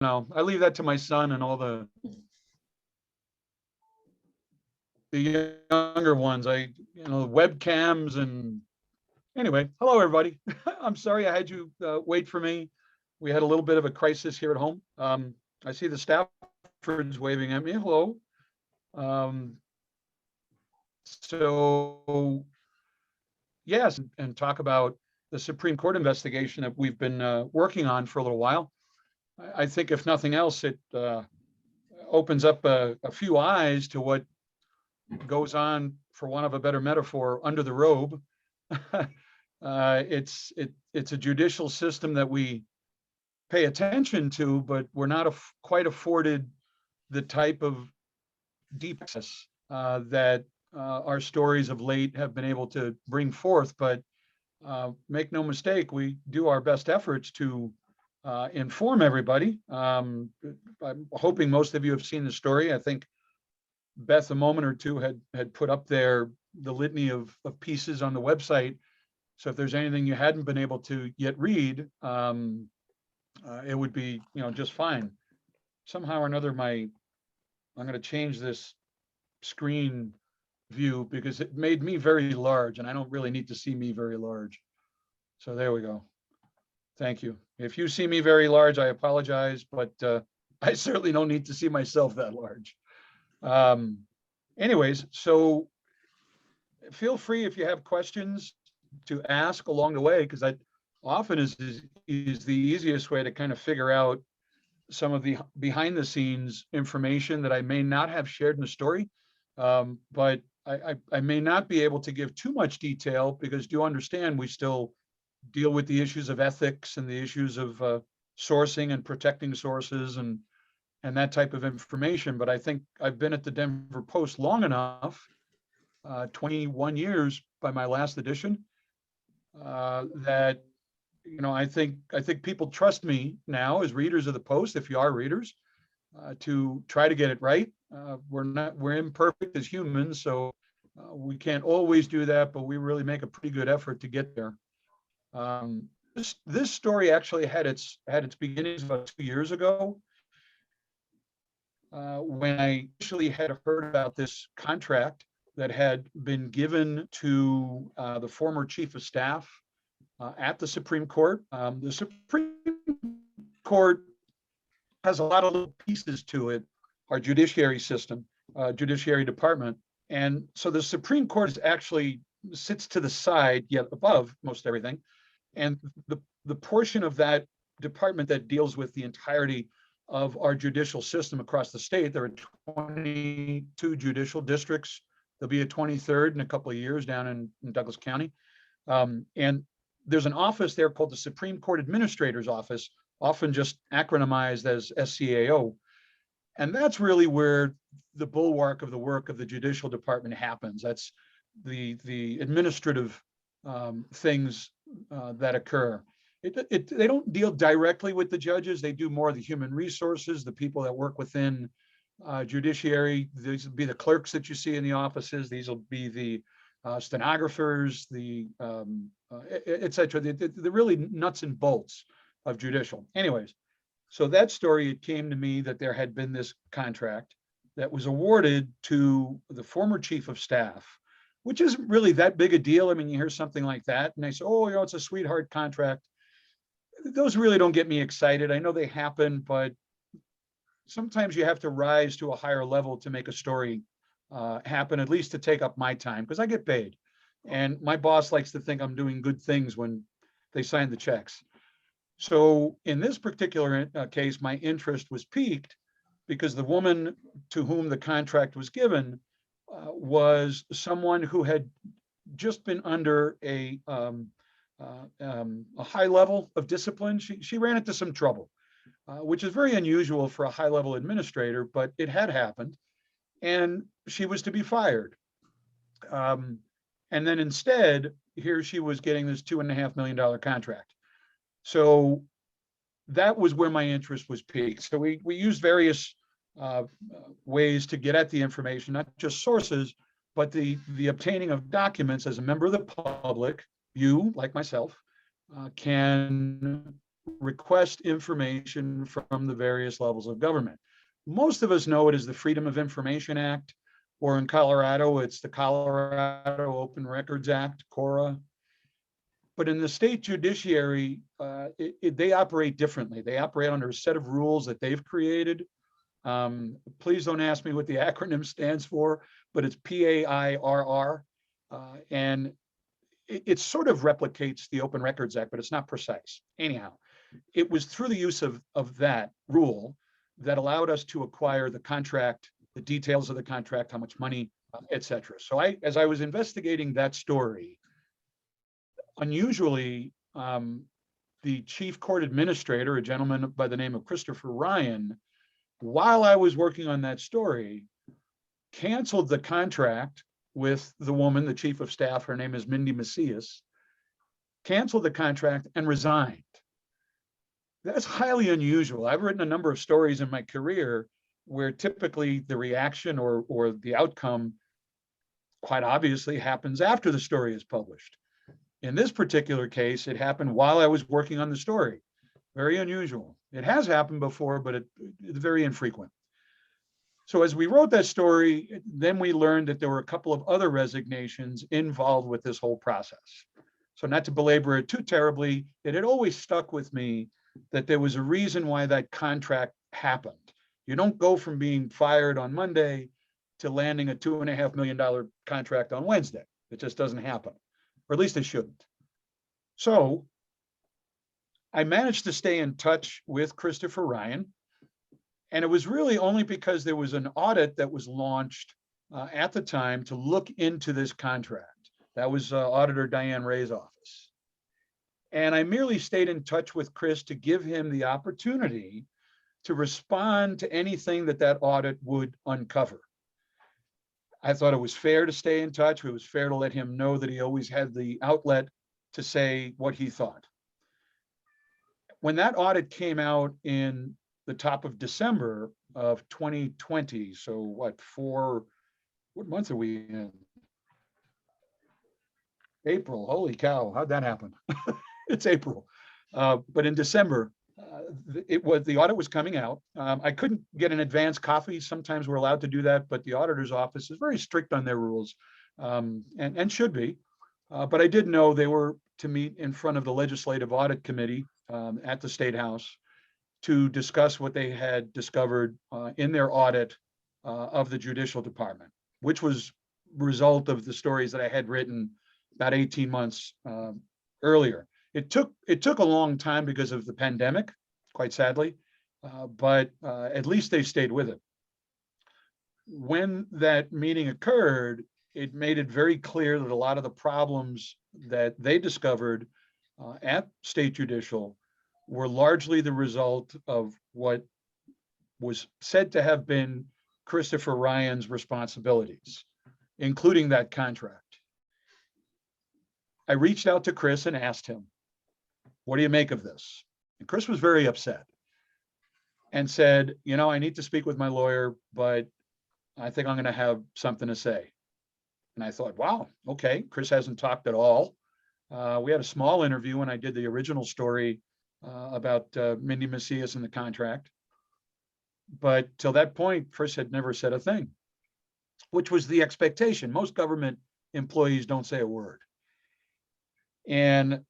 know, I leave that to my son and all the younger ones. Webcams and anyway. Hello, everybody. I'm sorry I had you wait for me. We had a little bit of a crisis here at home. I see the Staffords waving at me. Hello. Um, so yes, and talk about the Supreme Court investigation that we've been working on for a little while. I think if nothing else, it opens up a few eyes to what goes on, for want of a better metaphor, under the robe. It's a judicial system that we pay attention to, but we're not quite afforded the type of deep access that our stories of late have been able to bring forth. But make no mistake, we do our best efforts to inform everybody. I'm hoping most of you have seen the story. I think Beth, a moment or two, had put up there the litany of pieces on the website. So if there's anything you hadn't been able to yet read, it would be, just fine. Somehow or another, I'm going to change this screen view because it made me very large, and I don't really need to see me very large. So there we go. Thank you. If you see me very large, I apologize, but I certainly don't need to see myself that large. Anyways, so feel free if you have questions to ask along the way, because that often is the easiest way to kind of figure out some of the behind the scenes information that I may not have shared in the story. But I may not be able to give too much detail because do understand we still deal with the issues of ethics and the issues of sourcing and protecting sources and that type of information. But I think I've been at the Denver Post long enough, 21 years by my last edition, that I think people trust me now as readers of the Post, if you are readers, to try to get it right. We're imperfect as humans, so we can't always do that, but we really make a pretty good effort to get there. This story actually had its beginnings about 2 years ago, when I initially had heard about this contract that had been given to the former chief of staff at the Supreme Court. The Supreme Court has a lot of little pieces to it, our judiciary system, judiciary department. And so the Supreme Court is actually sits to the side, yet above most everything. And the portion of that department that deals with the entirety of our judicial system across the state, there are 22 judicial districts. There'll be a 23rd in a couple of years down in Douglas County. And there's an office there called the Supreme Court Administrator's Office, often just acronymized as SCAO. And that's really where the bulwark of the work of the judicial department happens. That's the administrative things that occur. They don't deal directly with the judges. They do more of the human resources, the people that work within judiciary. These will be the clerks that you see in the offices. These will be the stenographers, et cetera. The really nuts and bolts of judicial. Anyways, so that story, it came to me that there had been this contract that was awarded to the former chief of staff, which isn't really that big a deal. I mean, you hear something like that and they say, oh, it's a sweetheart contract. Those really don't get me excited. I know they happen, but sometimes you have to rise to a higher level to make a story happen, at least to take up my time, because I get paid. And my boss likes to think I'm doing good things when they sign the checks. So in this particular case, my interest was piqued because the woman to whom the contract was given was someone who had just been under a high level of discipline. She ran into some trouble, which is very unusual for a high level administrator, but it had happened, and she was to be fired. And then instead, here she was getting this $2.5 million contract. So that was where my interest was piqued. So we used various ways to get at the information, not just sources, but the obtaining of documents as a member of the public. You, like myself, can request information from the various levels of government. Most of us know it as the Freedom of Information Act, or in Colorado, it's the Colorado Open Records Act, CORA. But in the state judiciary, they operate differently. They operate under a set of rules that they've created. Please don't ask me what the acronym stands for, but it's PAIRR. And it sort of replicates the Open Records Act, but it's not precise. Anyhow, it was through the use of that rule that allowed us to acquire the contract, the details of the contract, how much money, et cetera. So as I was investigating that story, unusually, the chief court administrator, a gentleman by the name of Christopher Ryan, while I was working on that story, canceled the contract with the woman, the chief of staff, her name is Mindy Macias, canceled the contract and resigned. That's highly unusual. I've written a number of stories in my career where typically the reaction or the outcome quite obviously happens after the story is published. In this particular case, it happened while I was working on the story. Very unusual. It has happened before, but it's very infrequent. So as we wrote that story, then we learned that there were a couple of other resignations involved with this whole process. So not to belabor it too terribly, it had always stuck with me that there was a reason why that contract happened. You don't go from being fired on Monday to landing a $2.5 million contract on Wednesday. It just doesn't happen, or at least it shouldn't. So I managed to stay in touch with Christopher Ryan. And it was really only because there was an audit that was launched at the time to look into this contract. That was Auditor Diane Ray's office. And I merely stayed in touch with Chris to give him the opportunity to respond to anything that audit would uncover. I thought it was fair to stay in touch. It was fair to let him know that he always had the outlet to say what he thought. When that audit came out in the top of December of 2020, so what month are we in? April, holy cow, how'd that happen? It's April. But in December, the audit was coming out. I couldn't get an advance copy. Sometimes we're allowed to do that, but the auditor's office is very strict on their rules, and should be. But I did know they were to meet in front of the Legislative Audit Committee at the State House to discuss what they had discovered in their audit of the Judicial Department, which was a result of the stories that I had written about 18 months earlier. It took a long time because of the pandemic, quite sadly, but at least they stayed with it. When that meeting occurred, it made it very clear that a lot of the problems that they discovered at State Judicial were largely the result of what was said to have been Christopher Ryan's responsibilities, including that contract. I reached out to Chris and asked him, what do you make of this? And Chris was very upset and said, I need to speak with my lawyer, but I think I'm going to have something to say. And I thought, wow, okay, Chris hasn't talked at all. We had a small interview when I did the original story about Mindy Macias and the contract. But till that point, Chris had never said a thing, which was the expectation. Most government employees don't say a word. And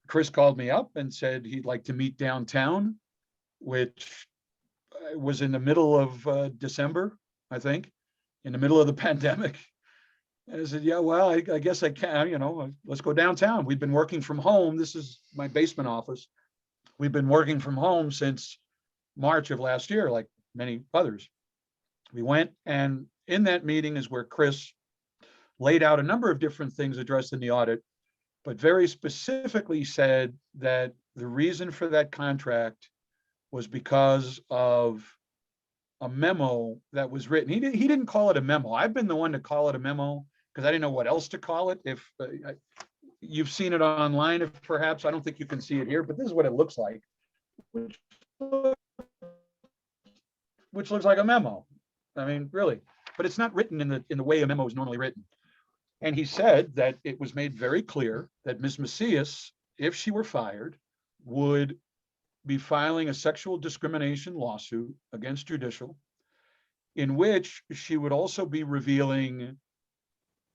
Chris called me up and said he'd like to meet downtown, which was in the middle of December, I think, in the middle of the pandemic. And I said, yeah, well, I guess I can, let's go downtown. We've been working from home. This is my basement office. We've been working from home since March of last year, like many others. We went, and in that meeting is where Chris laid out a number of different things addressed in the audit, but very specifically said that the reason for that contract was because of a memo that was written. He didn't call it a memo. I've been the one to call it a memo because I didn't know what else to call it. If you've seen it online, if perhaps, I don't think you can see it here, but this is what it looks like, which looks like a memo. I mean, really, but it's not written in the way a memo is normally written. And he said that it was made very clear that Ms. Macias, if she were fired, would be filing a sexual discrimination lawsuit against Judicial, in which she would also be revealing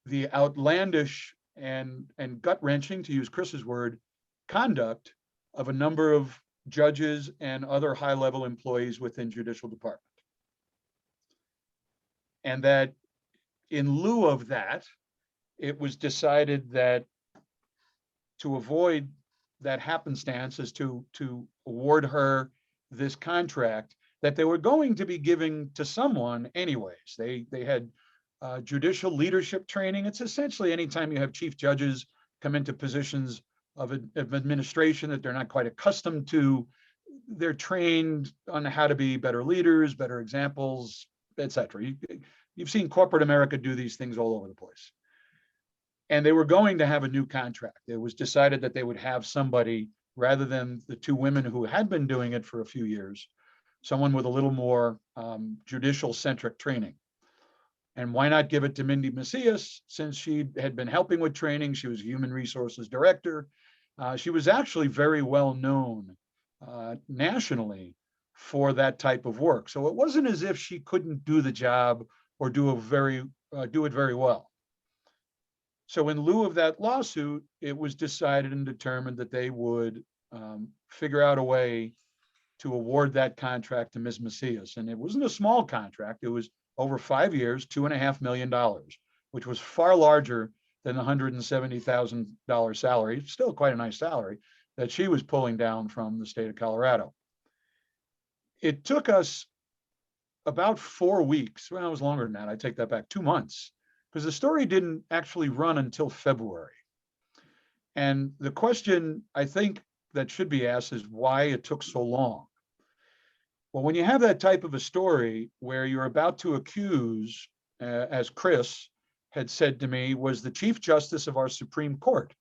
the outlandish and gut-wrenching, to use Chris's word, conduct of a number of judges and other high-level employees within Judicial Department. And that in lieu of that, it was decided that to avoid that happenstance is to award her this contract that they were going to be giving to someone anyways. They had judicial leadership training. It's essentially anytime you have chief judges come into positions of administration that they're not quite accustomed to, they're trained on how to be better leaders, better examples, etc. You've seen corporate America do these things all over the place. And they were going to have a new contract. It was decided that they would have somebody, rather than the two women who had been doing it for a few years, someone with a little more judicial-centric training. And why not give it to Mindy Macias, since she had been helping with training? She was a human resources director. She was actually very well known nationally for that type of work. So it wasn't as if she couldn't do the job or do it very well. So in lieu of that lawsuit, it was decided and determined that they would figure out a way to award that contract to Ms. Macias. And it wasn't a small contract. It was over 5 years, $2.5 million, which was far larger than the $170,000 salary, still quite a nice salary, that she was pulling down from the state of Colorado. It took us about 4 weeks. Well, it was longer than that. I take that back, 2 months, because the story didn't actually run until February. And the question I think that should be asked is why it took so long. Well, when you have that type of a story where you're about to accuse, as Chris had said to me, was the Chief Justice of our Supreme Court,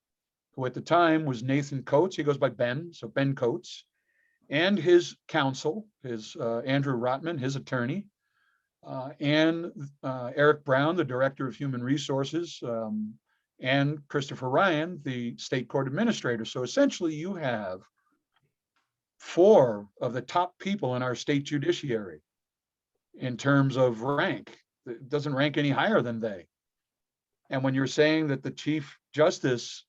who at the time was Nathan Coates. He goes by Ben, so Ben Coates, and his counsel, his Andrew Rotman, his attorney, and Eric Brown, the Director of Human Resources, and Christopher Ryan, the State Court Administrator. So essentially you have 4 of the top people in our state judiciary in terms of rank. It doesn't rank any higher than they. And when you're saying that the Chief Justice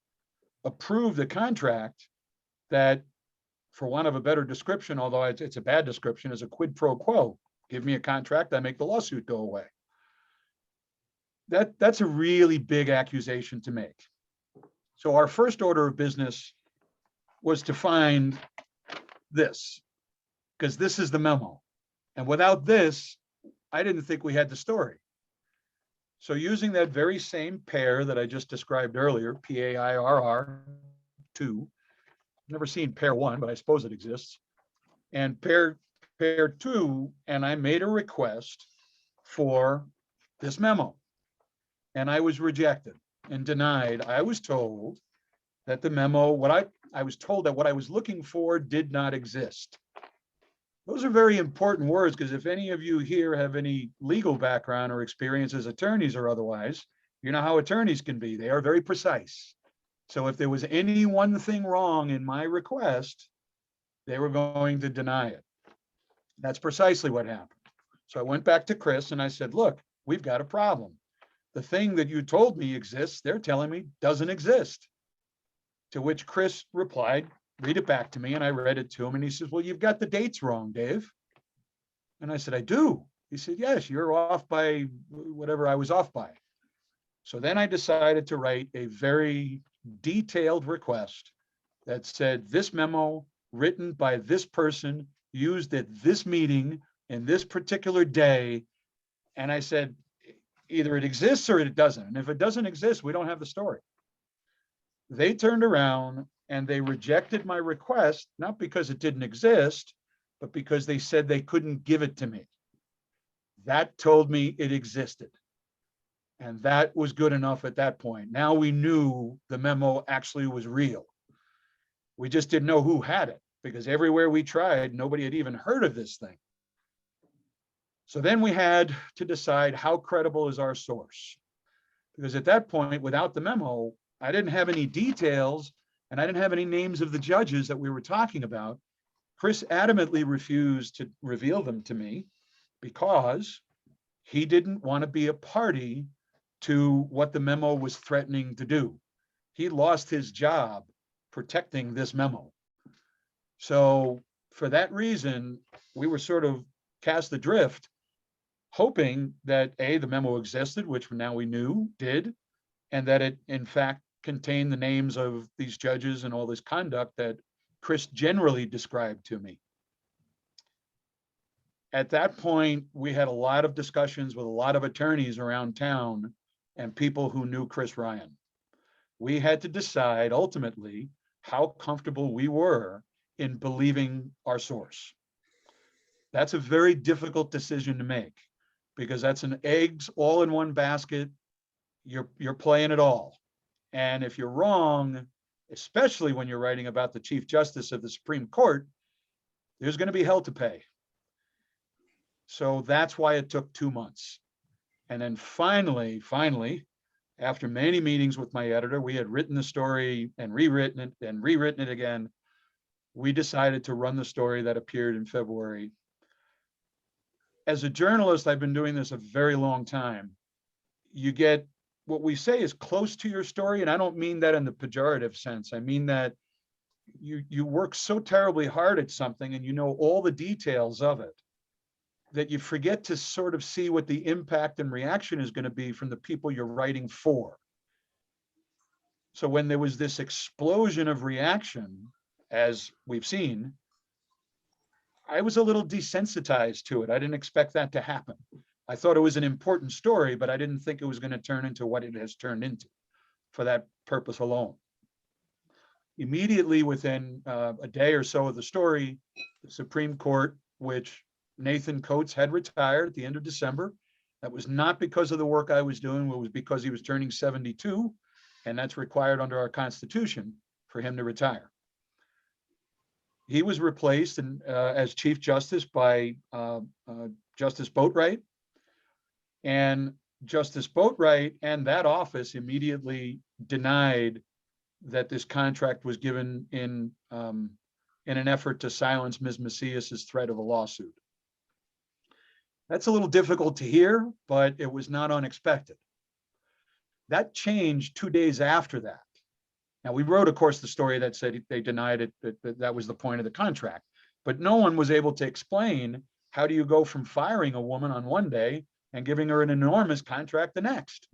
approved the contract that, for want of a better description, although it's a bad description, is a quid pro quo. Give me a contract, I make the lawsuit go away. That's a really big accusation to make. So our first order of business was to find this, because this is the memo. And without this, I didn't think we had the story. So using that very same pair that I just described earlier, PAIRR 2, never seen pair 1, but I suppose it exists, and pair 2, and I made a request for this memo. And I was rejected and denied. I was told that the memo, I was told that what I was looking for did not exist. Those are very important words, because if any of you here have any legal background or experience as attorneys or otherwise, you know how attorneys can be. They are very precise. So if there was any one thing wrong in my request, they were going to deny it. That's precisely what happened. So I went back to Chris and I said, look, we've got a problem. The thing that you told me exists, they're telling me doesn't exist. To which Chris replied, read it back to me, and I read it to him, and he says, well, you've got the dates wrong, Dave. And I said, I do. He said, yes, you're off by whatever I was off by. So then I decided to write a very detailed request that said, this memo written by this person, used at this meeting in this particular day. And I said, either it exists or it doesn't. And if it doesn't exist, we don't have the story. They turned around and they rejected my request, not because it didn't exist, but because they said they couldn't give it to me. That told me it existed. And that was good enough at that point. Now we knew the memo actually was real. We just didn't know who had it, because everywhere we tried, nobody had even heard of this thing. So then we had to decide, how credible is our source? Because at that point, without the memo, I didn't have any details, and I didn't have any names of the judges that we were talking about Chris adamantly refused to reveal them to me because he didn't want to be a party to what the memo was threatening to do. He lost his job protecting this memo. So for that reason, we were sort of cast adrift, hoping that A, the memo existed, which now we knew did, and that it in fact contained the names of these judges and all this conduct that Chris generally described to me. At that point, we had a lot of discussions with a lot of attorneys around town and people who knew Chris Ryan. We had to decide ultimately how comfortable we were in believing our source. That's a very difficult decision to make because that's an eggs all in one basket. You're playing it all. And if you're wrong, especially when you're writing about the Chief Justice of the Supreme Court, there's going to be hell to pay. So that's why it took 2 months. And then finally, after many meetings with my editor, we had written the story and rewritten it again. We decided to run the story that appeared in February. As a journalist, I've been doing this a very long time. You get what we say is close to your story. And I don't mean that in the pejorative sense. I mean that you work so terribly hard at something and you know all the details of it that you forget to sort of see what the impact and reaction is going to be from the people you're writing for. So when there was this explosion of reaction, as we've seen, I was a little desensitized to it. I didn't expect that to happen. I thought it was an important story, but I didn't think it was going to turn into what it has turned into for that purpose alone. Immediately within a day or so of the story, the Supreme Court, which Nathan Coates had retired at the end of December. That was not because of the work I was doing. It was because he was turning 72, and that's required under our Constitution for him to retire. He was replaced as Chief Justice by Justice Boatwright. And Justice Boatwright and that office immediately denied that this contract was given in an effort to silence Ms. Macias's threat of a lawsuit. That's a little difficult to hear, but it was not unexpected. That changed 2 days after that. Now, we wrote, of course, the story that said they denied it, that was the point of the contract. But no one was able to explain how do you go from firing a woman on one day and giving her an enormous contract the next.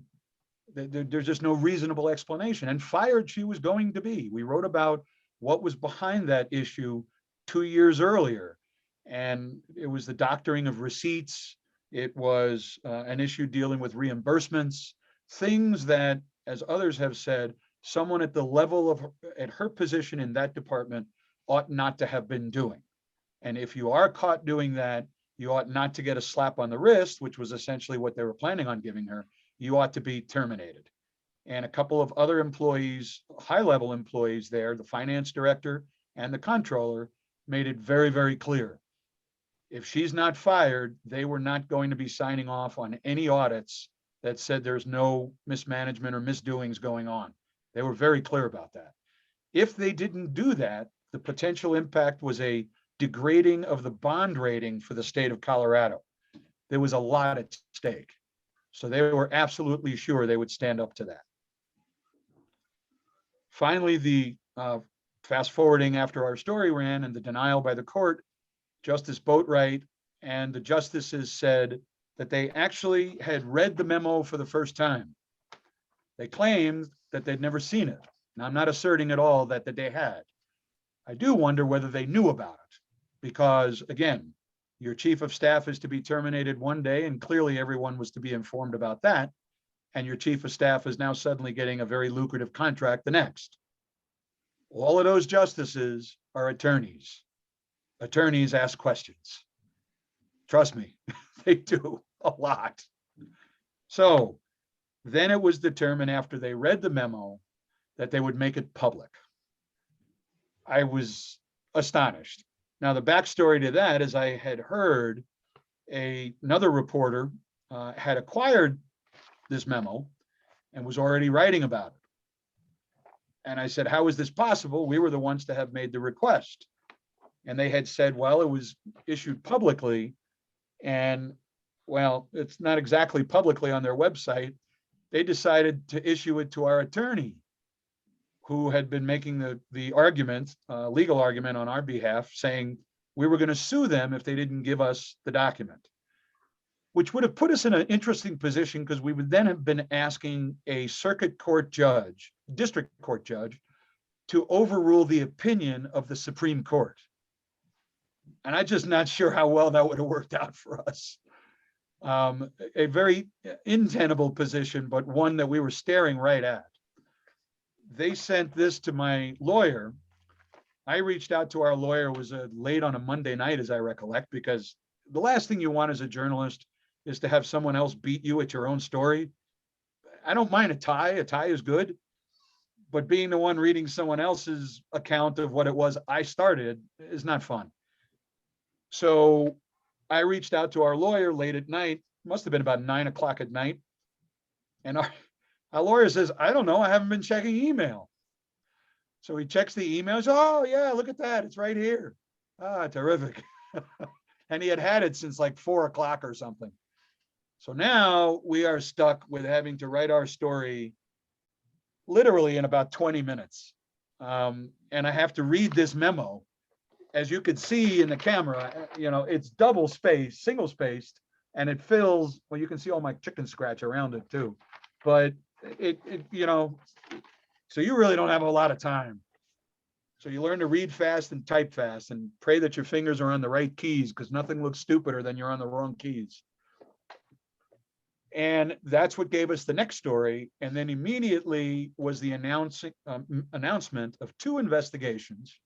There's just no reasonable explanation. And fired she was going to be. We wrote about what was behind that issue 2 years earlier. And it was the doctoring of receipts. It was an issue dealing with reimbursements, things that, as others have said, someone at the level of at her position in that department ought not to have been doing. And if you are caught doing that, you ought not to get a slap on the wrist, which was essentially what they were planning on giving her. You ought to be terminated. And a couple of other employees, high-level employees there, the finance director and the comptroller, made it very, very clear. If she's not fired, they were not going to be signing off on any audits that said there's no mismanagement or misdoings going on. They were very clear about that. If they didn't do that, the potential impact was a degrading of the bond rating for the state of Colorado. There was a lot at stake. So they were absolutely sure they would stand up to that. Finally, the fast forwarding after our story ran and the denial by the court, Justice Boatwright and the justices said that they actually had read the memo for the first time. They claimed that they'd never seen it. Now, I'm not asserting at all that they had. I do wonder whether they knew about it because, again, your chief of staff is to be terminated one day, and clearly everyone was to be informed about that. And your chief of staff is now suddenly getting a very lucrative contract the next. All of those justices are attorneys. Attorneys ask questions. Trust me, they do a lot. So then it was determined after they read the memo that they would make it public. I was astonished. Now, the backstory to that is I had heard another reporter had acquired this memo and was already writing about it. And I said, how is this possible? We were the ones to have made the request. And they had said, well, it was issued publicly. And well, it's not exactly publicly on their website. They decided to issue it to our attorney, who had been making the argument, legal argument on our behalf, saying we were going to sue them if they didn't give us the document, which would have put us in an interesting position because we would then have been asking a circuit court judge, district court judge, to overrule the opinion of the Supreme Court. And I'm just not sure how well that would have worked out for us. A very untenable position, but one that we were staring right at. They sent this to my lawyer. I reached out to our lawyer. It was late on a Monday night, as I recollect, because the last thing you want as a journalist is to have someone else beat you at your own story. I don't mind a tie. A tie is good. But being the one reading someone else's account of what it was I started is not fun. So I reached out to our lawyer late at night, must have been about 9 o'clock at night. And our lawyer says, I don't know, I haven't been checking email. So he checks the emails. Oh yeah, look at that, it's right here. Ah, terrific. And he had it since like 4 o'clock or something. So now we are stuck with having to write our story literally in about 20 minutes. And I have to read this memo. As you can see in the camera, it's double spaced, single spaced, and it fills, well, you can see all my chicken scratch around it too. But so you really don't have a lot of time. So you learn to read fast and type fast and pray that your fingers are on the right keys, because nothing looks stupider than you're on the wrong keys. And that's what gave us the next story. And then immediately was the announcement of 2 investigations,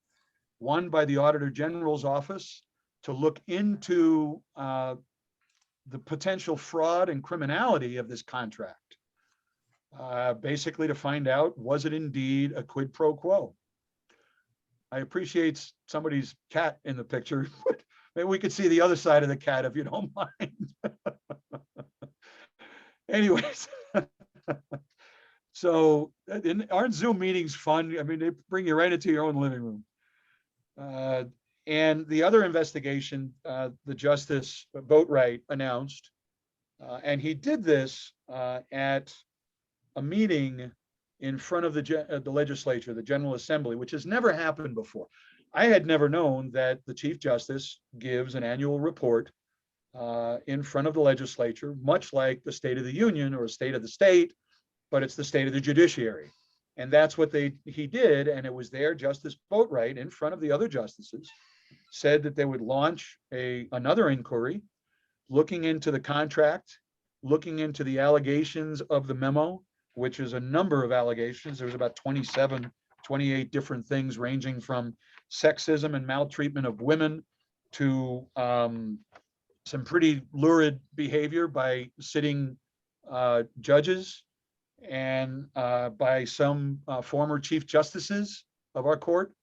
one by the Auditor General's office to look into the potential fraud and criminality of this contract, basically to find out, was it indeed a quid pro quo? I appreciate somebody's cat in the picture, but maybe we could see the other side of the cat if you don't mind. Anyways, so aren't Zoom meetings fun? I mean, they bring you right into your own living room. And the other investigation, the Justice Boatwright announced, and he did this at a meeting in front of the legislature, the General Assembly, which has never happened before. I had never known that the Chief Justice gives an annual report in front of the legislature, much like the State of the Union or State of the State, but it's the State of the Judiciary. And that's what he did. And it was there, Justice Boatwright, in front of the other justices, said that they would launch another inquiry looking into the contract, looking into the allegations of the memo, which is a number of allegations. There was about 27, 28 different things, ranging from sexism and maltreatment of women to some pretty lurid behavior by sitting judges and by some former chief justices of our court.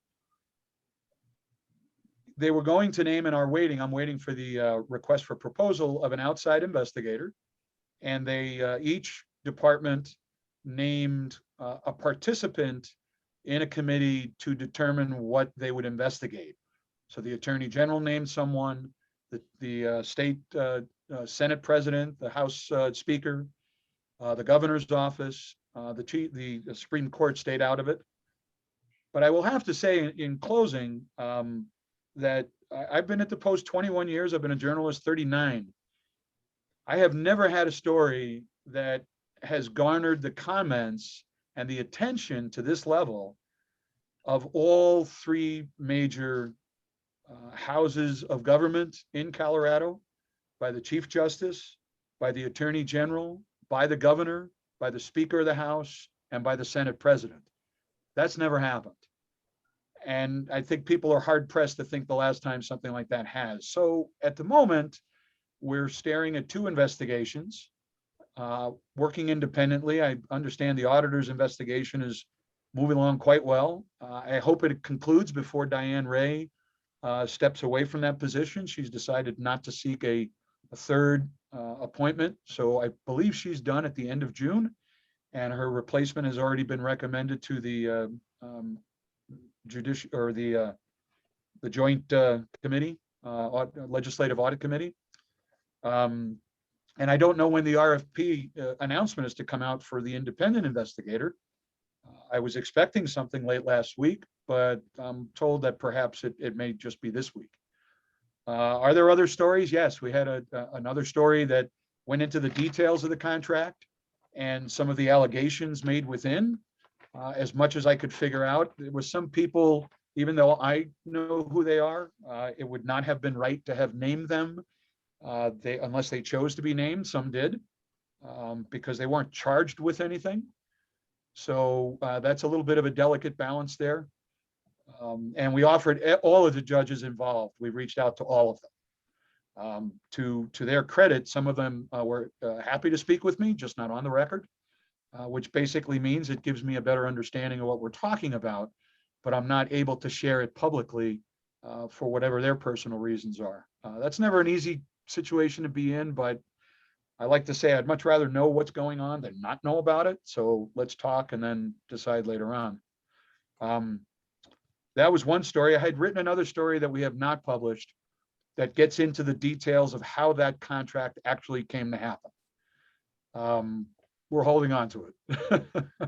They were going to name, and I'm waiting for the request for proposal of an outside investigator. And they, each department named a participant in a committee to determine what they would investigate. So the Attorney General named someone, the state Senate president, the House Speaker, the governor's office, the Supreme Court stayed out of it. But I will have to say in closing that I've been at the Post 21 years. I've been a journalist 39. I have never had a story that has garnered the comments and the attention to this level of all 3 major houses of government in Colorado, by the Chief Justice, by the Attorney General, by the governor, by the Speaker of the House, and by the Senate President. That's never happened. And I think people are hard pressed to think the last time something like that has. So at the moment, we're staring at 2 investigations, working independently. I understand the auditor's investigation is moving along quite well. I hope it concludes before Diane Ray steps away from that position. She's decided not to seek a third appointment. So I believe she's done at the end of June, and her replacement has already been recommended to the the joint committee, legislative audit committee. And I don't know when the RFP announcement is to come out for the independent investigator. I was expecting something late last week, but I'm told that perhaps it may just be this week. Are there other stories? Yes, we had another story that went into the details of the contract and some of the allegations made within. As much as I could figure out, there was some people, even though I know who they are, it would not have been right to have named them. Unless they chose to be named, some did, because they weren't charged with anything. So that's a little bit of a delicate balance there. And we offered all of the judges involved. We reached out to all of them. To their credit, some of them were happy to speak with me, just not on the record, which basically means it gives me a better understanding of what we're talking about, but I'm not able to share it publicly for whatever their personal reasons are. That's never an easy situation to be in, but I like to say I'd much rather know what's going on than not know about it. So let's talk and then decide later on. That was one story. I had written another story that we have not published that gets into the details of how that contract actually came to happen. We're holding on to it.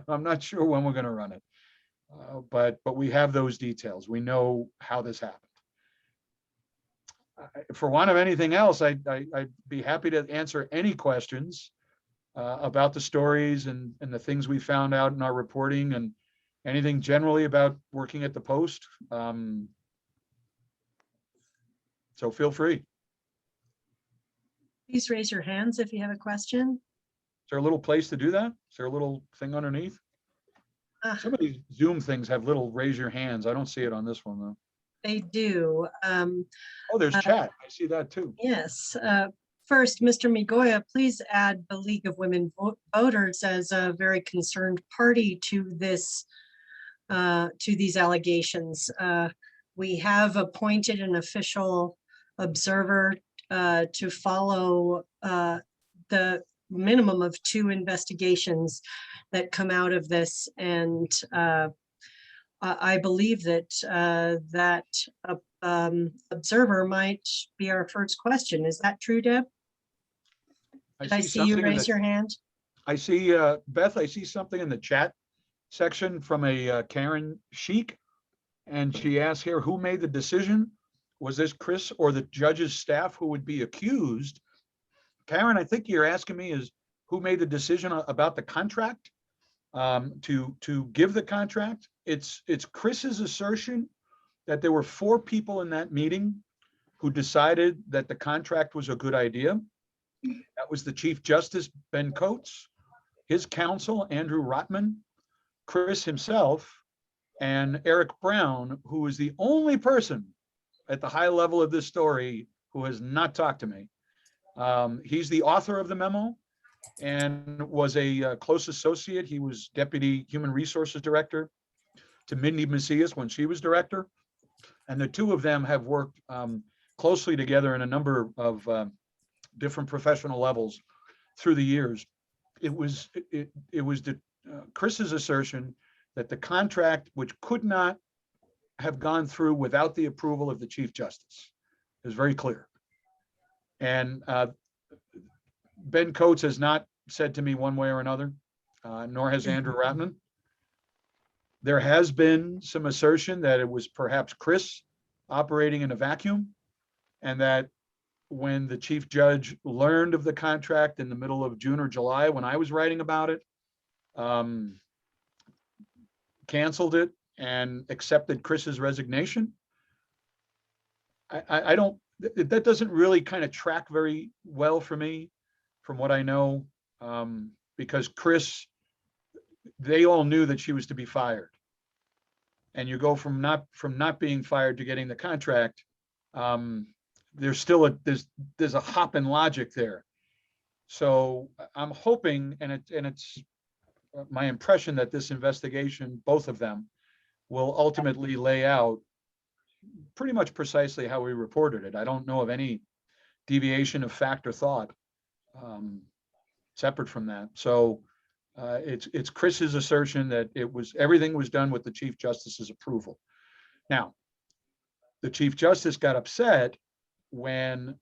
I'm not sure when we're going to run it, but we have those details. We know how this happened. For want of anything else, I'd be happy to answer any questions about the stories and the things we found out in our reporting and anything generally about working at the Post. So feel free. Please raise your hands if you have a question. Is there a little place to do that? Is there a little thing underneath? Some of these Zoom things have little raise your hands. I don't see it on this one though. They do. Oh, there's chat. I see that too. Yes. First, Mr. Migoya, please add the League of Women Voters as a very concerned party to this, to these allegations. We have appointed an official observer to follow the minimum of 2 investigations that come out of this, and I believe that that observer might be our first question. Is that true, Deb? Did I see you raise your hand? I see, Beth, I see something in the chat section from a Karen Sheik, and she asked here, who made the decision? Was this Chris or the judge's staff who would be accused? Karen, I think you're asking me is who made the decision about the contract, to give the contract. It's Chris's assertion that there were 4 people in that meeting who decided that the contract was a good idea. That was the Chief Justice, Ben Coates, his counsel, Andrew Rotman, Chris himself, and Eric Brown, who is the only person at the high level of this story who has not talked to me. He's the author of the memo and was a close associate. He was Deputy Human Resources Director to Mindy Macias when she was director. And the 2 of them have worked closely together in a number of different professional levels through the years. It was Chris's assertion that the contract, which could not have gone through without the approval of the Chief Justice, is very clear. And Ben Coates has not said to me one way or another, nor has Andrew Rotman. There has been some assertion that it was perhaps Chris operating in a vacuum, and that when the chief judge learned of the contract in the middle of June or July, when I was writing about it, canceled it and accepted Chris's resignation. I don't, that doesn't really kind of track very well for me from what I know, because Chris, they all knew that she was to be fired. And you go from not being fired to getting the contract. There's still there's a hop in logic there. So I'm hoping, and it's my impression that this investigation, both of them, will ultimately lay out pretty much precisely how we reported it. I don't know of any deviation of fact or thought separate from that. So it's Chris's assertion that everything was done with the Chief Justice's approval. Now, the Chief Justice got upset when,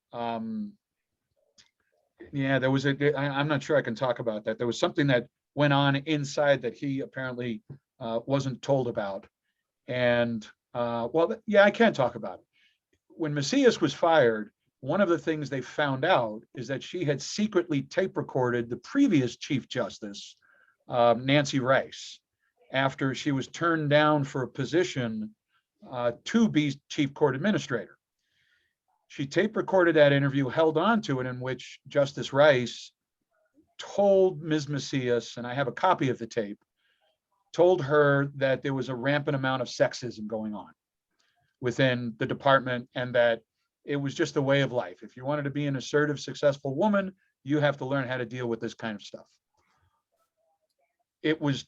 yeah, there was I'm not sure I can talk about that. There was something that went on inside that he apparently wasn't told about. And well, yeah, I can talk about it. When Macias was fired, one of the things they found out is that she had secretly tape recorded the previous Chief Justice, Nancy Rice, after she was turned down for a position to be Chief Court Administrator. She tape recorded that interview, held on to it, in which Justice Rice told Ms. Macias, and I have a copy of the tape, told her that there was a rampant amount of sexism going on within the department, and that it was just a way of life. If you wanted to be an assertive, successful woman, you have to learn how to deal with this kind of stuff. It was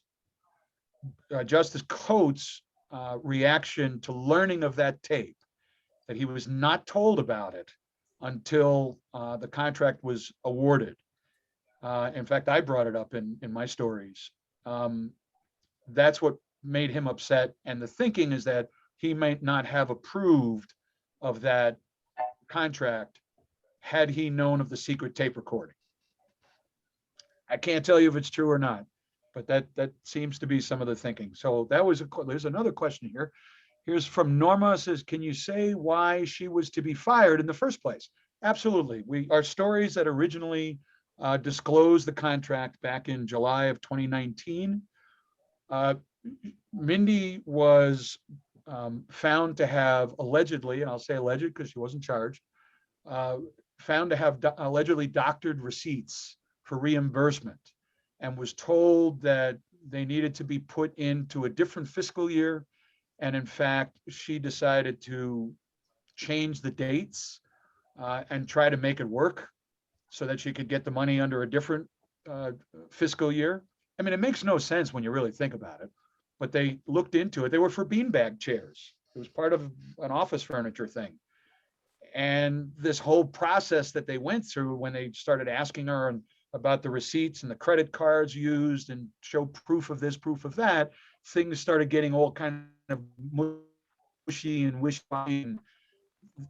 Justice Coates' reaction to learning of that tape, that he was not told about it until the contract was awarded. In fact, I brought it up in my stories. That's what made him upset. And the thinking is that he might not have approved of that contract had he known of the secret tape recording. I can't tell you if it's true or not, but that seems to be some of the thinking. So that was there's another question here. Here's from Norma, says, can you say why she was to be fired in the first place? Absolutely. Our stories that originally disclosed the contract back in July of 2019, Mindy was found to have allegedly, and I'll say alleged because she wasn't charged, found to have allegedly doctored receipts for reimbursement, and was told that they needed to be put into a different fiscal year. And in fact, she decided to change the dates and try to make it work so that she could get the money under a different fiscal year. I mean, it makes no sense when you really think about it, but they looked into it. They were for beanbag chairs. It was part of an office furniture thing. And this whole process that they went through when they started asking her about the receipts and the credit cards used and show proof of this, proof of that, things started getting all kind of mushy and wishy. And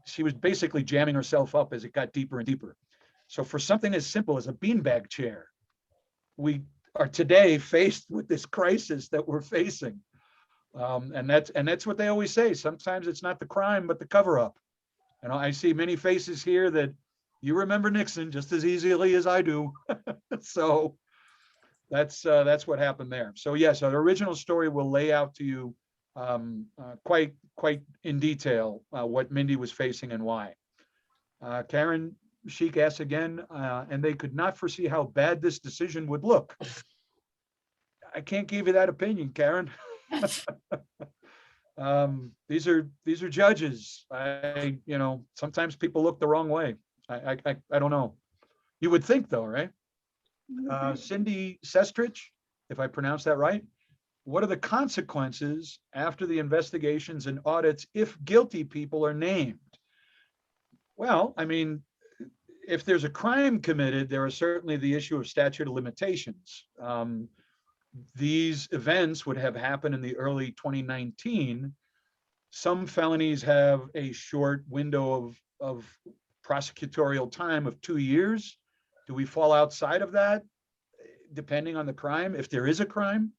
she was basically jamming herself up as it got deeper and deeper. So for something as simple as a beanbag chair, we are today faced with this crisis that we're facing. And that's what they always say. Sometimes it's not the crime, but the cover-up. And I see many faces here that you remember Nixon just as easily as I do. So that's what happened there. So yes, our original story will lay out to you quite in detail what Mindy was facing and why. Karen Sheik asks again, and they could not foresee how bad this decision would look. I can't give you that opinion, Karen. These are judges. Sometimes people look the wrong way. I don't know. You would think though, right? Cindy Sestrich, if I pronounce that right. What are the consequences after the investigations and audits if guilty people are named? Well, I mean, if there's a crime committed, there is certainly the issue of statute of limitations. These events would have happened in the early 2019. Some felonies have a short window of prosecutorial time of 2 years. Do we fall outside of that? Depending on the crime, if there is a crime.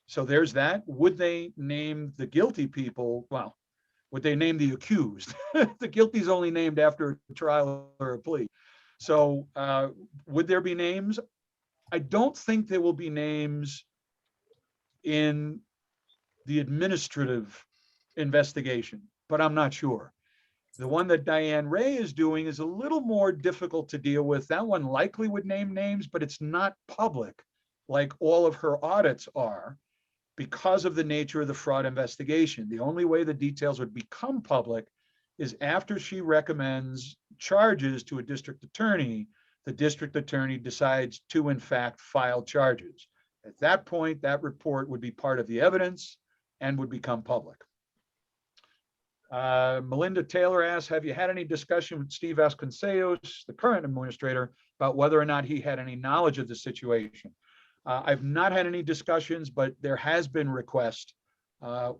So there's that. Would they name the guilty people? Well, would they name the accused? The guilty is only named after a trial or a plea. So would there be names? I don't think there will be names in the administrative investigation, but I'm not sure. The one that Diane Ray is doing is a little more difficult to deal with. That one likely would name names, but it's not public like all of her audits are because of the nature of the fraud investigation. The only way the details would become public is after she recommends charges to a district attorney, the district attorney decides to, in fact, file charges. At that point, that report would be part of the evidence and would become public. Melinda Taylor asks, have you had any discussion with Steve Vasconcellos, the current administrator, about whether or not he had any knowledge of the situation? I've not had any discussions, but there has been request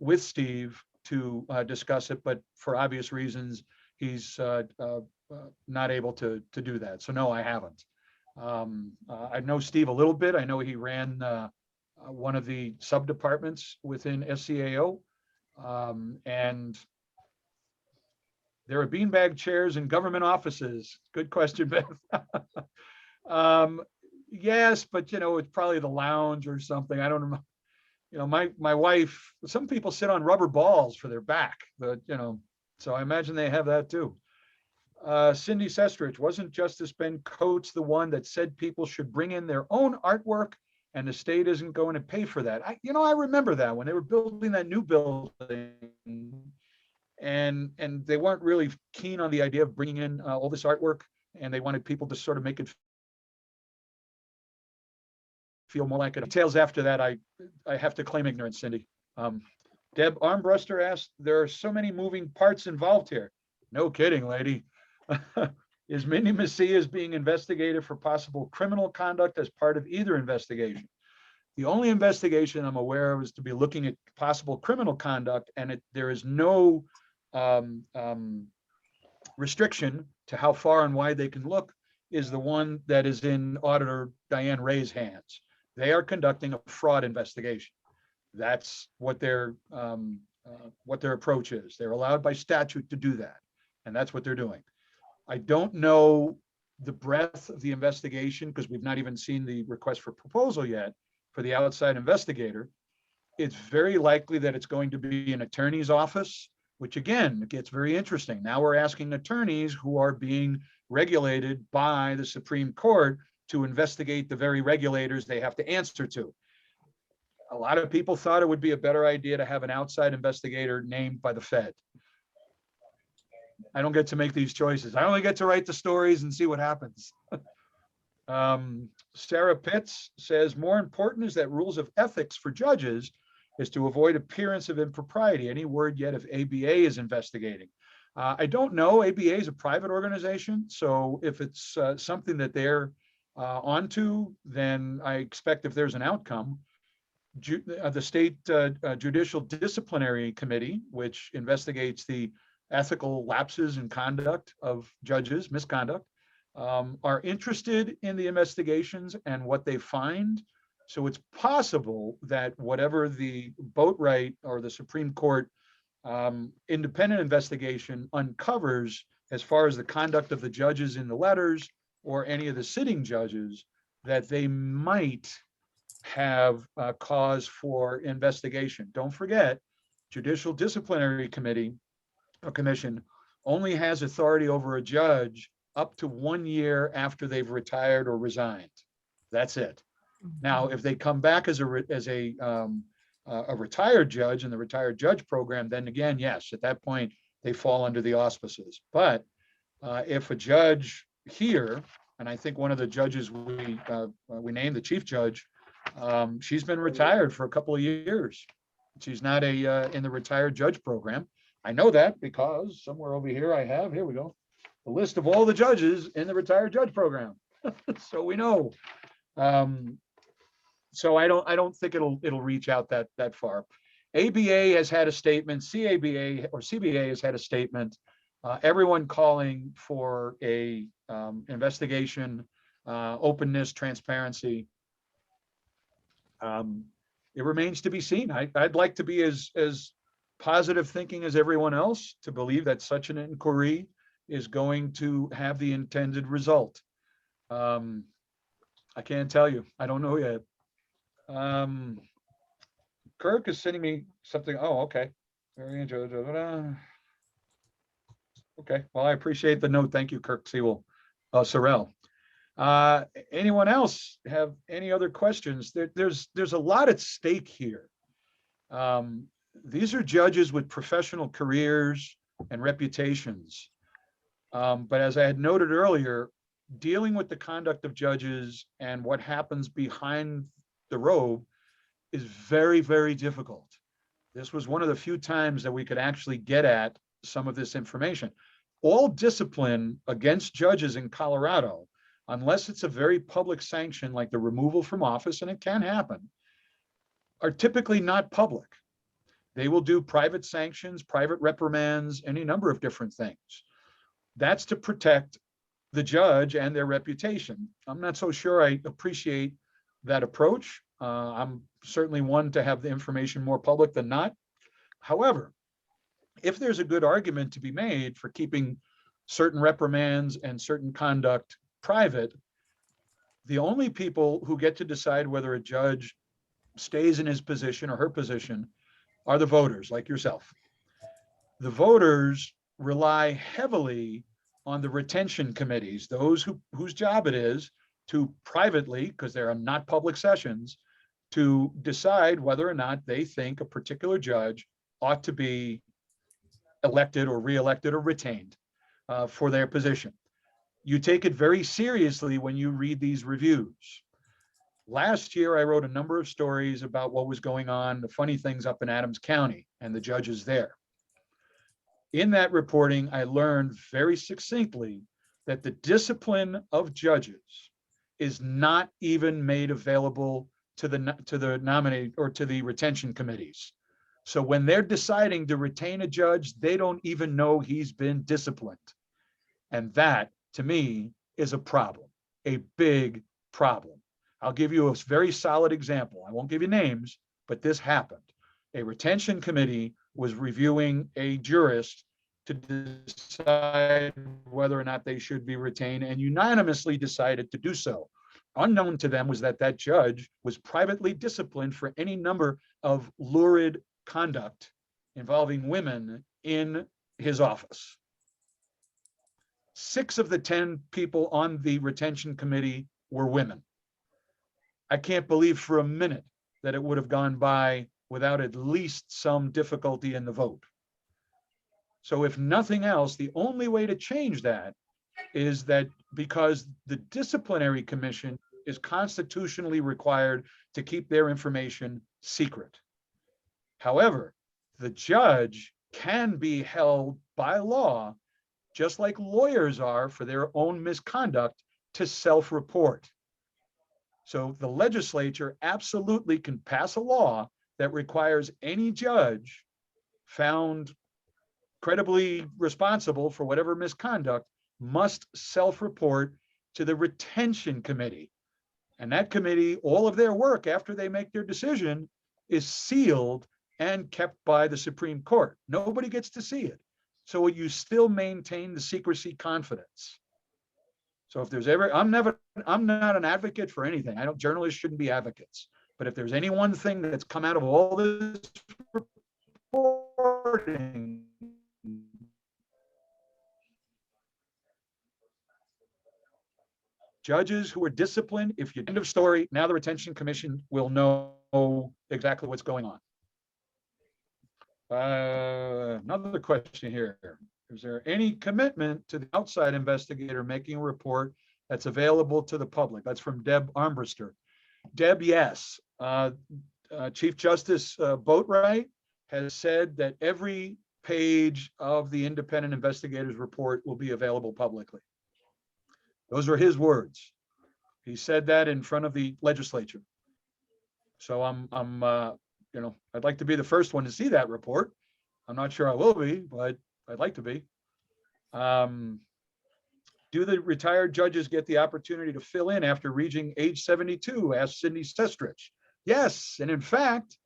with Steve to discuss it, but for obvious reasons, he's not able to do that. So no, I haven't. I know Steve a little bit. I know he ran one of the sub-departments within SCAO. And there are beanbag chairs in government offices. Good question, Beth. Yes, but it's probably the lounge or something. I don't know. My wife, some people sit on rubber balls for their back, but so I imagine they have that too. Cindy Sestrich, wasn't Justice Ben Coates the one that said people should bring in their own artwork and the state isn't going to pay for that? I remember that when they were building that new building, and they weren't really keen on the idea of bringing in all this artwork, and they wanted people to sort of make it feel more like it. Details after that, I have to claim ignorance, Cindy. Deb Armbruster asked, there are so many moving parts involved here. No kidding, lady. Is Mindy Macias being investigated for possible criminal conduct as part of either investigation? The only investigation I'm aware of is to be looking at possible criminal conduct, and there is no restriction to how far and wide they can look, is the one that is in Auditor Diane Ray's hands. They are conducting a fraud investigation. That's what their approach is. They're allowed by statute to do that, and that's what they're doing. I don't know the breadth of the investigation because we've not even seen the request for proposal yet for the outside investigator. It's very likely that it's going to be an attorney's office, which again, gets very interesting. Now we're asking attorneys who are being regulated by the Supreme Court to investigate the very regulators they have to answer to. A lot of people thought it would be a better idea to have an outside investigator named by the Fed. I don't get to make these choices. I only get to write the stories and see what happens. Sarah Pitts says, more important is that rules of ethics for judges is to avoid appearance of impropriety. Any word yet if ABA is investigating? I don't know. ABA is a private organization. So if it's something that they're onto, then I expect if there's an outcome, the state judicial disciplinary committee, which investigates the ethical lapses in conduct of judges, misconduct, are interested in the investigations and what they find. So it's possible that whatever the Boatwright or the Supreme Court independent investigation uncovers as far as the conduct of the judges in the letters or any of the sitting judges, that they might have a cause for investigation. Don't forget, Judicial Disciplinary Commission only has authority over a judge up to 1 year after they've retired or resigned. That's it. Now, if they come back as a retired judge in the retired judge program, then again, yes, at that point they fall under the auspices. But if a judge here, and I think one of the judges we named the chief judge, she's been retired for a couple of years. She's not in the retired judge program. I know that because somewhere over here here we go, the list of all the judges in the retired judge program. So we know. So I don't think it'll reach out that far. ABA has had a statement, CABA or CBA has had a statement. Everyone calling for a investigation, openness, transparency. It remains to be seen. I'd like to be as positive thinking as everyone else to believe that such an inquiry is going to have the intended result. I can't tell you. I don't know yet. Kirk is sending me something. Oh, okay. Very interesting. Okay. Well, I appreciate the note. Thank you, Kirk Sewell, Sorrell. Anyone else have any other questions? There's a lot at stake here. These are judges with professional careers and reputations. But as I had noted earlier, dealing with the conduct of judges and what happens behind the robe is very, very difficult. This was one of the few times that we could actually get at some of this information. All discipline against judges in Colorado, unless it's a very public sanction like the removal from office, and it can happen, are typically not public. They will do private sanctions, private reprimands, any number of different things. That's to protect the judge and their reputation. I'm not so sure I appreciate that approach. I'm certainly one to have the information more public than not. However, if there's a good argument to be made for keeping certain reprimands and certain conduct private, the only people who get to decide whether a judge stays in his position or her position are the voters, like yourself. The voters rely heavily on the retention committees, those whose job it is to privately, because there are not public sessions, to decide whether or not they think a particular judge ought to be elected or reelected or retained for their position. You take it very seriously when you read these reviews. Last year, I wrote a number of stories about what was going on, the funny things up in Adams County and the judges there. In that reporting, I learned very succinctly that the discipline of judges is not even made available to the nominate or to the retention committees. So when they're deciding to retain a judge, they don't even know he's been disciplined. And that, to me, is a problem, a big problem. I'll give you a very solid example. I won't give you names, but this happened. A retention committee was reviewing a jurist to decide whether or not they should be retained, and unanimously decided to do so. Unknown to them was that that judge was privately disciplined for any number of lurid conduct involving women in his office. 6 of the 10 people on the retention committee were women. I can't believe for a minute that it would have gone by without at least some difficulty in the vote. So if nothing else, the only way to change that is that because the disciplinary commission is constitutionally required to keep their information secret. However, the judge can be held by law, just like lawyers are for their own misconduct, to self-report. So the legislature absolutely can pass a law that requires any judge found credibly responsible for whatever misconduct must self-report to the retention committee. And that committee, all of their work after they make their decision is sealed and kept by the Supreme Court. Nobody gets to see it. So you still maintain the secrecy confidence. So if there's ever, I'm not an advocate for anything. Journalists shouldn't be advocates. But if there's any one thing that's come out of all this reporting, judges who are disciplined, if you end of story, now the retention commission will know exactly what's going on. Another question here. Is there any commitment to the outside investigator making a report that's available to the public? That's from Deb Armbruster. Deb, yes. Chief Justice Boatwright has said that every page of the independent investigator's report will be available publicly. Those are his words. He said that in front of the legislature. So I'd like to be the first one to see that report. I'm not sure I will be, but I'd like to be. Do the retired judges get the opportunity to fill in after reaching age 72? Asked Cindy Sestrich. Yes, and in fact,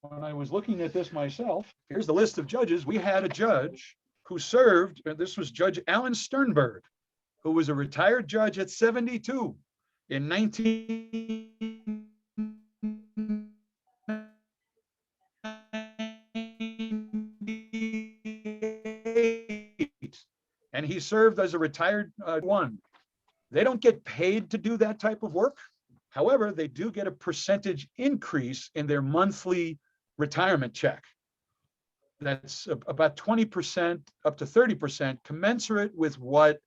when I was looking at this myself, here's the list of judges. We had a judge who served, and this was Judge Alan Sternberg, who was a retired judge at 72 in 1998. And he served as a retired one. They don't get paid to do that type of work. However, they do get a percentage increase in their monthly retirement check. That's about 20% up to 30%, commensurate with what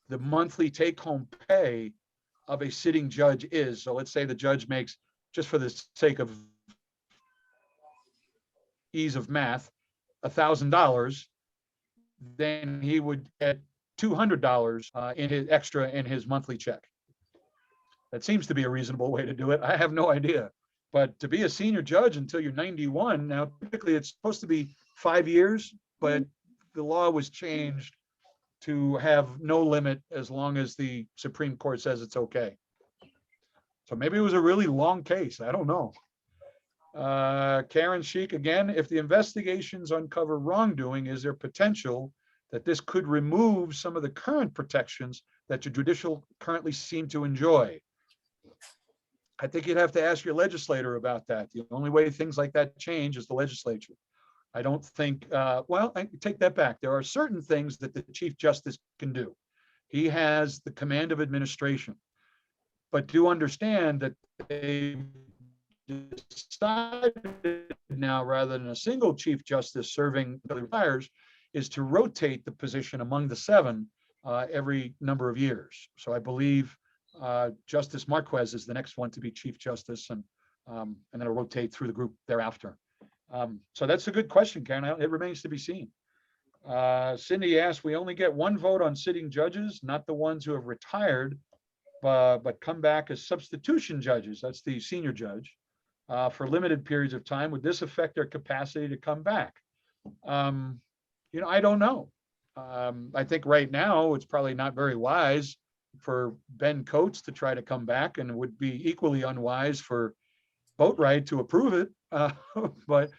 the monthly take-home pay of a sitting judge is. So let's say the judge makes, just for the sake of ease of math, $1,000, then he would get $200 in his extra in his monthly check. That seems to be a reasonable way to do it. I have no idea. But to be a senior judge until you're 91, now typically it's supposed to be 5 years, but the law was changed to have no limit as long as the Supreme Court says it's okay. So maybe it was a really long case. I don't know. Karen Sheik again, if the investigations uncover wrongdoing, is there potential that this could remove some of the current protections that the judicial currently seem to enjoy? I think you'd have to ask your legislator about that. The only way things like that change is the legislature. I don't think, well, I take that back. There are certain things that the Chief Justice can do. He has the command of administration, but do understand that they decided now, rather than a single Chief Justice serving until he retires, is to rotate the position among the 7 every number of years. So I believe Justice Marquez is the next one to be Chief Justice, and then it'll rotate through the group thereafter. So that's a good question, Karen. It remains to be seen. Cindy asked, we only get 1 vote on sitting judges, not the ones who have retired, but come back as substitution judges. That's the senior judge for limited periods of time. Would this affect their capacity to come back? You know, I don't know. I think right now it's probably not very wise for Ben Coates to try to come back, and it would be equally unwise for Boatwright to approve it. But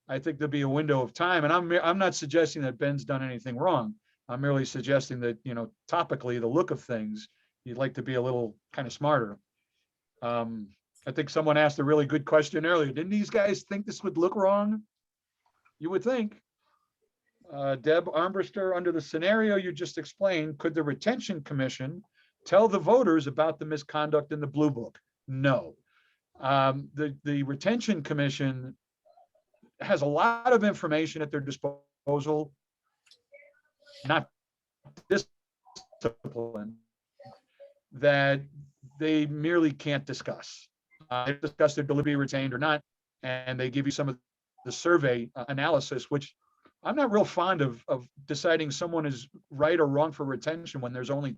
I think there'll be a window of time, and I'm not suggesting that Ben's done anything wrong. I'm merely suggesting that, you know, topically, the look of things, you'd like to be a little kind of smarter. I think someone asked a really good question earlier. Didn't these guys think this would look wrong? You would think. Deb Armbruster, under the scenario you just explained, could the Retention Commission tell the voters about the misconduct in the Blue Book? No. The Retention Commission has a lot of information at their disposal, not discipline, that they merely can't discuss. They discuss their ability to be retained or not, and they give you some of the survey analysis, which I'm not real fond of deciding someone is right or wrong for retention when there's only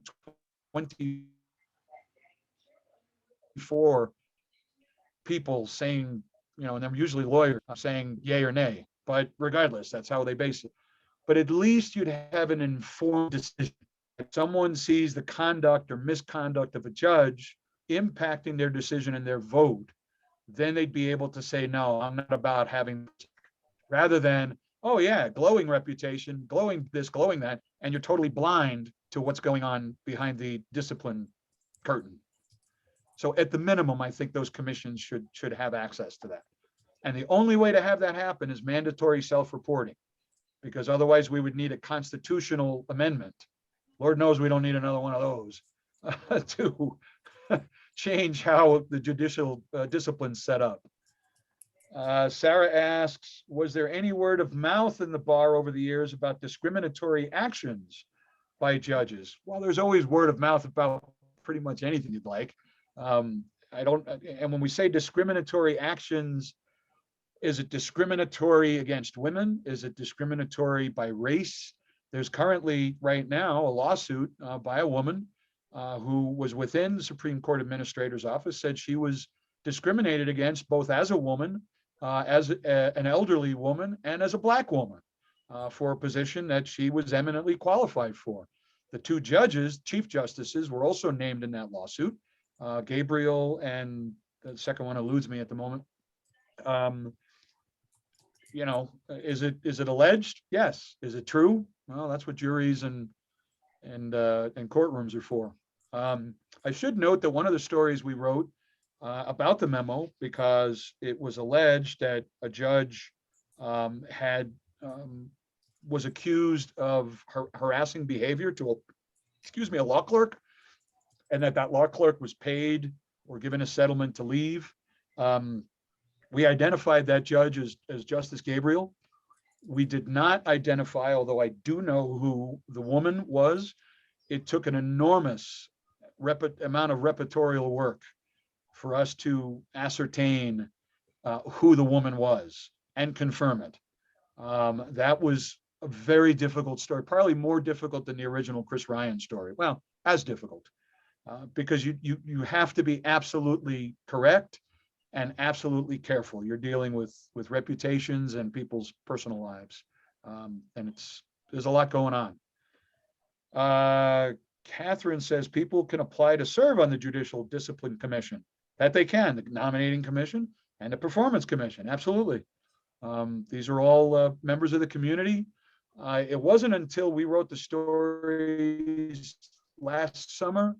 24 people saying, you know, and they're usually lawyers saying yay or nay. But regardless, that's how they base it. But at least you'd have an informed decision. If someone sees the conduct or misconduct of a judge impacting their decision and their vote, then they'd be able to say, no, I'm not about having, rather than, oh yeah, glowing reputation, glowing this, glowing that, and you're totally blind to what's going on behind the discipline curtain. So at the minimum, I think those commissions should have access to that. And the only way to have that happen is mandatory self-reporting, because otherwise we would need a constitutional amendment. Lord knows we don't need another one of those to change how the judicial discipline's set up. Sarah asks, was there any word of mouth in the bar over the years about discriminatory actions by judges? Well, there's always word of mouth about pretty much anything you'd like. And when we say discriminatory actions, is it discriminatory against women? Is it discriminatory by race? There's currently right now a lawsuit by a woman who was within the Supreme Court Administrator's office, said she was discriminated against both as a woman, as an elderly woman, and as a Black woman for a position that she was eminently qualified for. The 2 judges, Chief Justices, were also named in that lawsuit, Gabriel, and the second one eludes me at the moment. You know, is it alleged? Yes. Is it true? Well, that's what juries and courtrooms are for. I should note that one of the stories we wrote about the memo, because it was alleged that a judge was accused of harassing behavior to a law clerk, and that law clerk was paid or given a settlement to leave. We identified that judge as Justice Gabriel. We did not identify, although I do know who the woman was. It took an enormous amount of repertorial work for us to ascertain who the woman was and confirm it. That was a very difficult story, probably more difficult than the original Chris Ryan story. Well, as difficult, because you have to be absolutely correct, and absolutely careful. You're dealing with reputations and people's personal lives. And there's a lot going on. Catherine says people can apply to serve on the Judicial Discipline Commission. That they can, the nominating commission and the performance commission. Absolutely. These are all members of the community. It wasn't until we wrote the stories last summer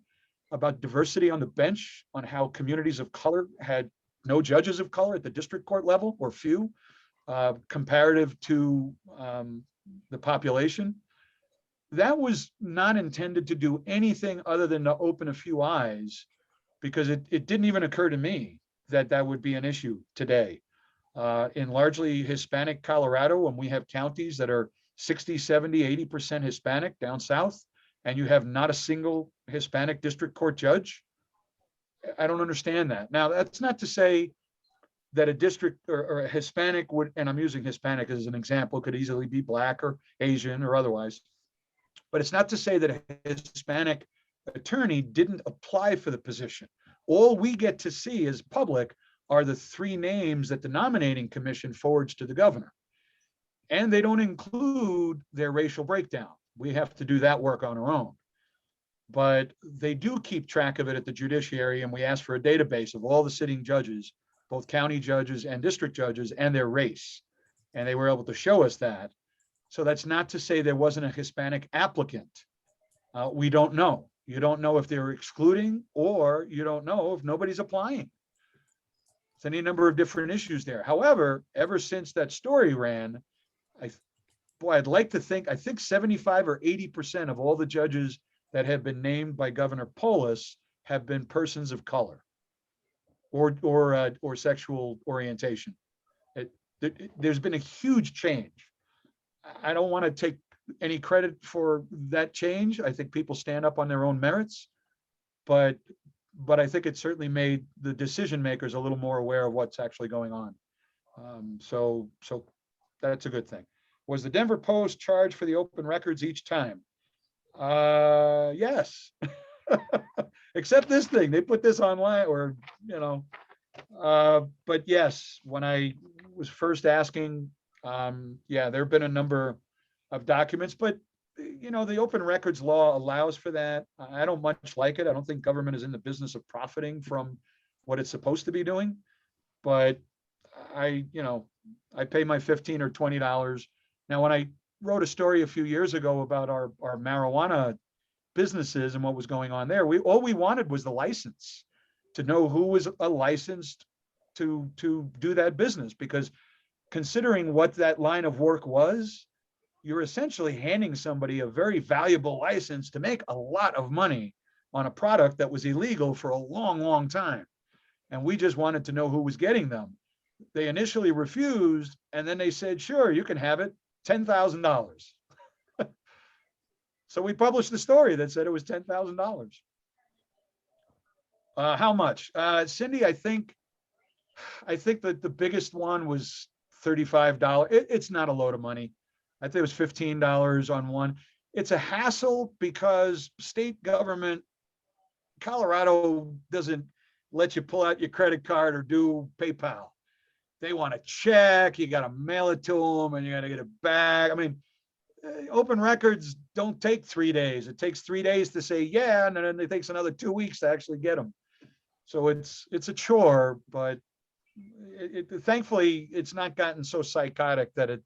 about diversity on the bench, on how communities of color had no judges of color at the district court level, or few, comparative to the population. That was not intended to do anything other than to open a few eyes, because it didn't even occur to me that that would be an issue today. In largely Hispanic Colorado, when we have counties that are 60, 70, 80% Hispanic down south, and you have not a single Hispanic district court judge, I don't understand that. Now, that's not to say that a district or a Hispanic would, and I'm using Hispanic as an example, could easily be Black or Asian or otherwise, but it's not to say that a Hispanic attorney didn't apply for the position. All we get to see as public are the 3 names that the nominating commission forwards to the governor. And they don't include their racial breakdown. We have to do that work on our own. But they do keep track of it at the judiciary, and we ask for a database of all the sitting judges, both county judges and district judges, and their race. And they were able to show us that. So that's not to say there wasn't a Hispanic applicant. We don't know. You don't know if they're excluding, or you don't know if nobody's applying. It's any number of different issues there. However, ever since that story ran, I'd like to think, I think 75 or 80% of all the judges that have been named by Governor Polis have been persons of color or sexual orientation. There's been a huge change. I don't want to take any credit for that change. I think people stand up on their own merits, but I think it certainly made the decision makers a little more aware of what's actually going on. So that's a good thing. Was the Denver Post charged for the open records each time? Yes. Except this thing, they put this online, or, but yes, when I was first asking, yeah, there have been a number of documents, but the open records law allows for that. I don't much like it. I don't think government is in the business of profiting from what it's supposed to be doing, but I pay my $15 or $20. Now, when I wrote a story a few years ago about our marijuana businesses and what was going on there, all we wanted was the license, to know who was licensed to do that business, because considering what that line of work was, you're essentially handing somebody a very valuable license to make a lot of money on a product that was illegal for a long, long time. And we just wanted to know who was getting them. They initially refused, and then they said, sure, you can have it, $10,000. So we published the story that said it was $10,000. How much? Cindy, I think that the biggest one was $35. It's not a load of money. I think it was $15 on one. It's a hassle because state government, Colorado doesn't let you pull out your credit card or do PayPal. They want a check, you got to mail it to them, and you got to get it back. I mean, open records don't take 3 days. It takes 3 days to say, yeah, and then it takes another 2 weeks to actually get them. So it's a chore, but thankfully it's not gotten so psychotic that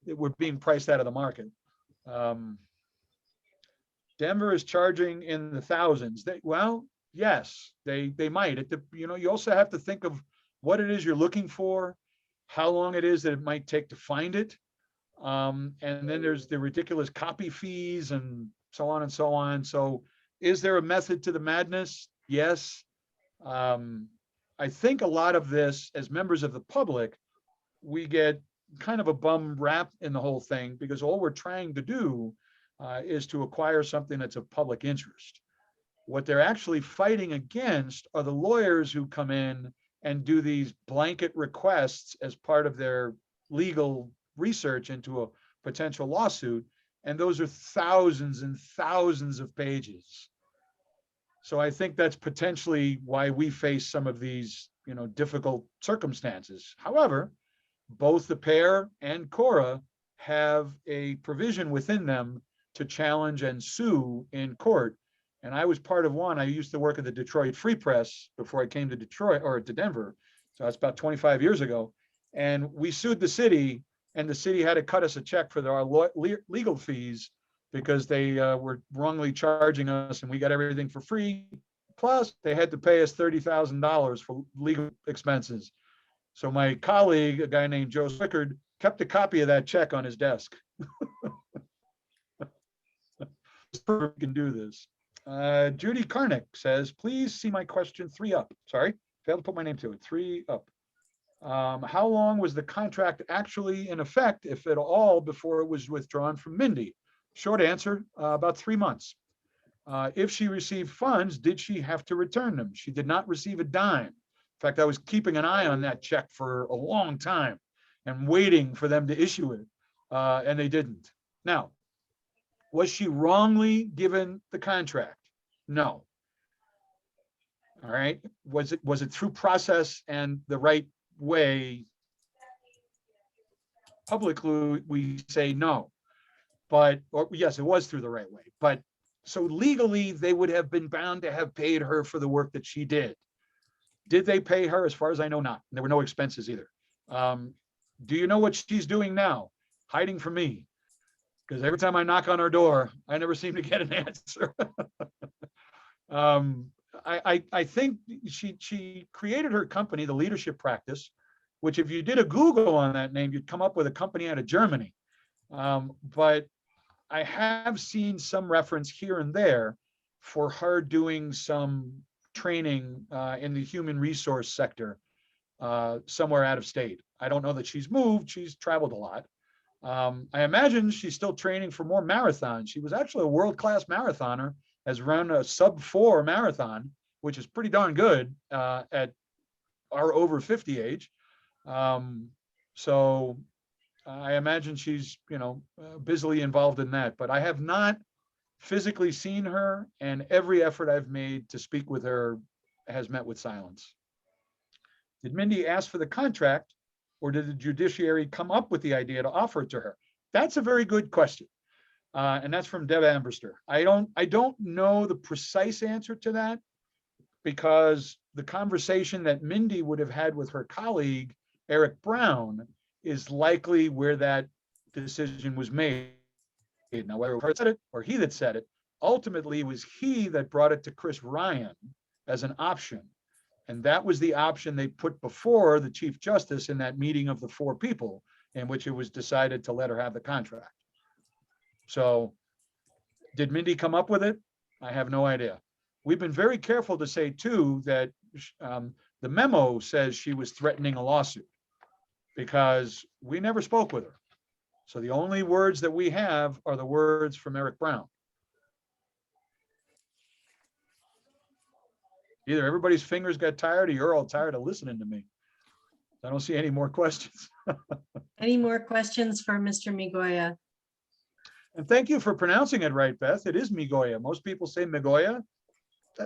we're being priced out of the market. Denver is charging in the thousands. Well, yes, they might. You also have to think of what it is you're looking for, how long it is that it might take to find it. And then there's the ridiculous copy fees and so on and so on. So is there a method to the madness? Yes. I think a lot of this, as members of the public, we get kind of a bum rap in the whole thing, because all we're trying to do is to acquire something that's of public interest. What they're actually fighting against are the lawyers who come in and do these blanket requests as part of their legal research into a potential lawsuit. And those are thousands and thousands of pages. So I think that's potentially why we face some of these difficult circumstances. However, both the pair and Cora have a provision within them to challenge and sue in court. And I was part of one. I used to work at the Detroit Free Press before I came to Detroit or to Denver. So that's about 25 years ago. And we sued the city, and the city had to cut us a check for our legal fees because they were wrongly charging us, and we got everything for free. Plus, they had to pay us $30,000 for legal expenses. So my colleague, a guy named Joe Swickard, kept a copy of that check on his desk. We can do this. Judy Karnick says, please see my question 3 up. Sorry, failed to put my name to it. 3 up. How long was the contract actually in effect, if at all, before it was withdrawn from Mindy? Short answer, about 3 months. If she received funds, did she have to return them? She did not receive a dime. In fact, I was keeping an eye on that check for a long time and waiting for them to issue it, and they didn't. Now, was she wrongly given the contract? No. All right. Was it through process and the right way? Publicly, we say no. But, or yes, it was through the right way. But so legally, they would have been bound to have paid her for the work that she did. Did they pay her? As far as I know, not. There were no expenses either. Do you know what she's doing now? Hiding from me. Because every time I knock on her door, I never seem to get an answer. I think she created her company, the Leadership Practice, which if you did a Google on that name, you'd come up with a company out of Germany. But I have seen some reference here and there for her doing some training in the human resource sector somewhere out of state. I don't know that she's moved. She's traveled a lot. I imagine she's still training for more marathons. She was actually a world-class marathoner, has run a sub-4 marathon, which is pretty darn good at our over 50 age. So I imagine she's, busily involved in that, but I have not physically seen her, and every effort I've made to speak with her has met with silence. Did Mindy ask for the contract, or did the judiciary come up with the idea to offer it to her? That's a very good question. And that's from Deb Amberster. I don't know the precise answer to that, because the conversation that Mindy would have had with her colleague, Eric Brown, is likely where that decision was made. Now, whether her said it or he that said it, ultimately it was he that brought it to Chris Ryan as an option. And that was the option they put before the Chief Justice in that meeting of the 4 people in which it was decided to let her have the contract. So did Mindy come up with it? I have no idea. We've been very careful to say, too, that the memo says she was threatening a lawsuit, because we never spoke with her. So the only words that we have are the words from Eric Brown. Either everybody's fingers got tired, or you're all tired of listening to me. I don't see any more questions. Any more questions for Mr. Migoya? And thank you for pronouncing it right, Beth. It is Migoya. Most people say Migoya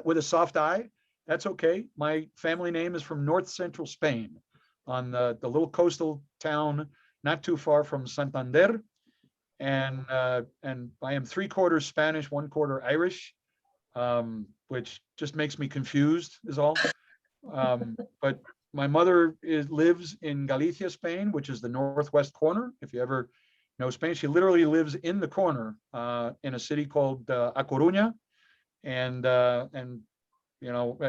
with a soft I. That's okay. My family name is from north central Spain, on the little coastal town not too far from Santander. And I am 3/4 Spanish, 1/4 Irish, which just makes me confused is all. But my mother lives in Galicia, Spain, which is the northwest corner. If you ever know Spain, she literally lives in the corner in a city called A Coruña. And